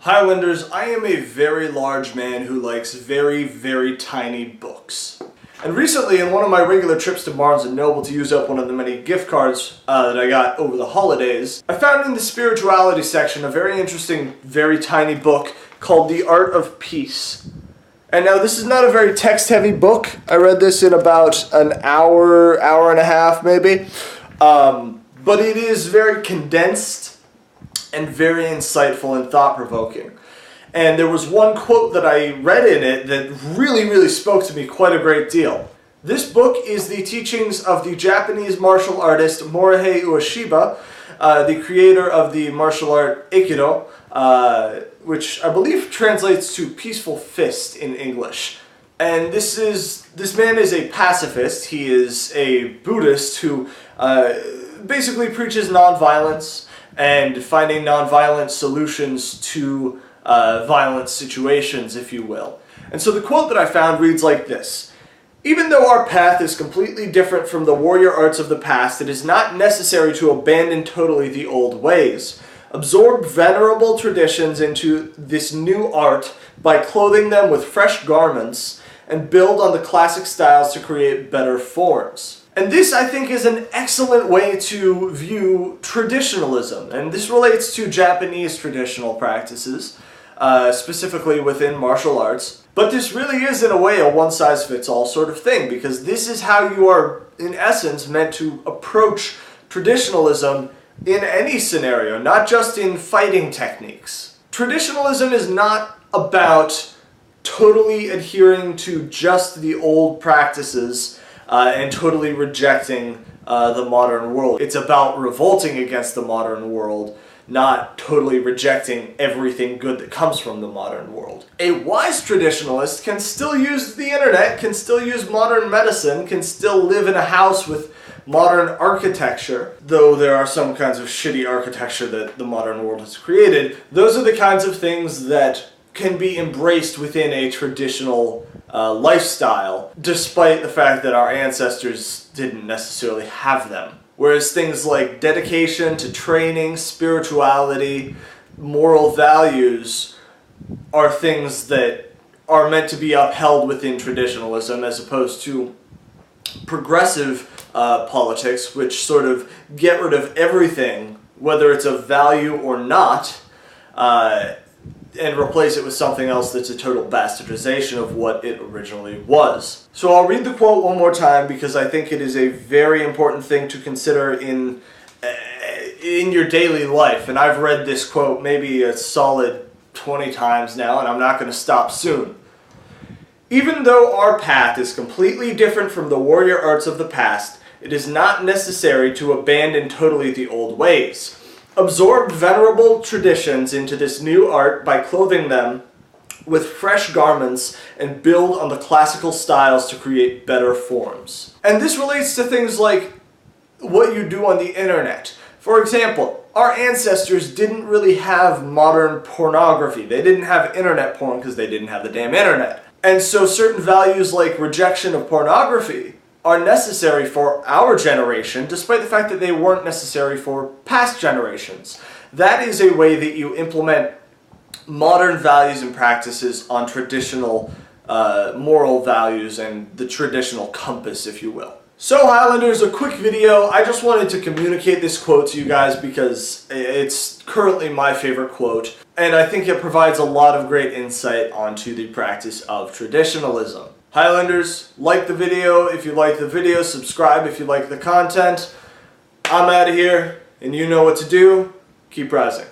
Highlanders, I am a very large man who likes very, very tiny books. And recently, in one of my regular trips to Barnes & Noble to use up one of the many gift cards that I got over the holidays, I found in the spirituality section a very interesting, very tiny book called The Art of Peace. And now this is not a very text-heavy book. I read this in about an hour and a half maybe. But it is very condensed and very insightful and thought-provoking. And there was one quote that I read in it that really spoke to me quite a great deal. This book is the teachings of the Japanese martial artist Morihei Ueshiba, the creator of the martial art Aikido, which I believe translates to peaceful fist in English. And this man is a pacifist. He is a Buddhist who basically preaches nonviolence and finding nonviolent solutions to violent situations, if you will. And so the quote that I found reads like this: "Even though our path is completely different from the warrior arts of the past, it is not necessary to abandon totally the old ways. Absorb venerable traditions into this new art by clothing them with fresh garments and build on the classic styles to create better forms." And this, I think, is an excellent way to view traditionalism. And this relates to Japanese traditional practices, specifically within martial arts. But this really is, in a way, a one-size-fits-all sort of thing, because this is how you are, in essence, meant to approach traditionalism in any scenario, not just in fighting techniques. Traditionalism is not about totally adhering to just the old practices and totally rejecting the modern world. It's about revolting against the modern world, not totally rejecting everything good that comes from the modern world. A wise traditionalist can still use the internet, can still use modern medicine, can still live in a house with modern architecture, though there are some kinds of shitty architecture that the modern world has created. Those are the kinds of things that can be embraced within a traditional lifestyle, despite the fact that our ancestors didn't necessarily have them. Whereas things like dedication to training, spirituality, moral values are things that are meant to be upheld within traditionalism, as opposed to progressive politics, which sort of get rid of everything, whether it's of value or not, and replace it with something else that's a total bastardization of what it originally was. So I'll read the quote one more time because I think it is a very important thing to consider in your daily life. And I've read this quote maybe a solid 20 times now, and I'm not going to stop soon. "Even though our path is completely different from the warrior arts of the past, it is not necessary to abandon totally the old ways. Absorb venerable traditions into this new art by clothing them with fresh garments and build on the classical styles to create better forms." And this relates to things like what you do on the internet. For example, our ancestors didn't really have modern pornography. They didn't have internet porn because they didn't have the damn internet. And so certain values like rejection of pornography are necessary for our generation, despite the fact that they weren't necessary for past generations. That is a way that you implement modern values and practices on traditional moral values and the traditional compass, if you will. So Highlanders, a quick video. I just wanted to communicate this quote to you guys because it's currently my favorite quote, and I think it provides a lot of great insight onto the practice of traditionalism. Highlanders, like the video if you like the video, subscribe if you like the content. I'm out of here, and you know what to do. Keep rising.